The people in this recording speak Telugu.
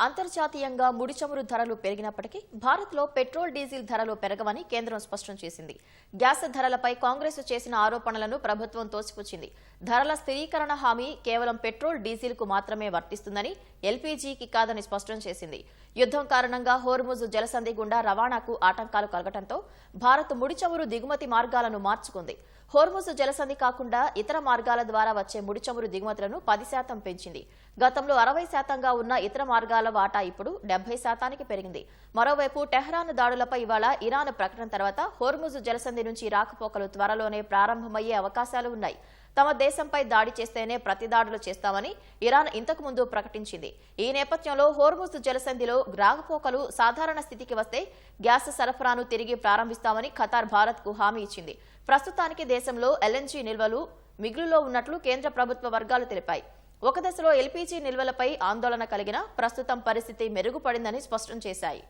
అంతర్జాతీయంగా ముడి చమురు ధరలు పెరిగినప్పటికీ భారత్లో పెట్రోల్ డీజిల్ ధరలు పెరగవని కేంద్రం స్పష్టం చేసింది. గ్యాస్ ధరలపై కాంగ్రెస్ చేసిన ఆరోపణలను ప్రభుత్వం తోసిపుచ్చింది. ధరల స్థిరీకరణ హామీ కేవలం పెట్రోల్ డీజిల్ కు మాత్రమే వర్తిస్తుందని, ఎల్పీజీకి కాదని స్పష్టం చేసింది. యుద్దం కారణంగా హోర్ముజ్ జలసంధి గుండా రవాణాకు ఆటంకాలు కలగడంతో భారత్ ముడి చమురు దిగుమతి మార్గాలను మార్చుకుంది. హోర్ముజ్ జలసంధి కాకుండా ఇతర మార్గాల ద్వారా వచ్చే ముడి చమురు దిగుమతులను 10% పెంచింది. గతంలో 60%గా ఉన్న ఇతర మార్గాల వాటా ఇప్పుడు 70%కి పెరిగింది. మరోవైపు టెహ్రాన్ దాడులపై ఇవాళ ఇరాన్ ప్రకటన తర్వాత హోర్ముజ్ జలసంధి నుంచి రాకపోకలు త్వరలోనే ప్రారంభమయ్యే అవకాశాలు ఉన్నాయి. తమ దేశంపై దాడి చేస్తేనే ప్రతిదాడులు చేస్తామని ఇరాన్ ఇంతకు ముందు ప్రకటించింది. ఈ నేపథ్యంలో హోర్ముజ్ జలసంధిలో రాకపోకలు సాధారణ స్థితికి వస్తే గ్యాస్ సరఫరాను తిరిగి ప్రారంభిస్తామని ఖతార్ భారత్కు హామీ ఇచ్చింది. ప్రస్తుతానికి దేశంలో ఎల్ఎన్జీ నిల్వలు మిగులులో ఉన్నట్లు కేంద్ర ప్రభుత్వ వర్గాలు తెలిపాయి. ఒక దశలో ఎల్పీజీ నిల్వలపై ఆందోళన కలిగినా ప్రస్తుతం పరిస్థితి మెరుగుపడిందని స్పష్టం చేశాయి.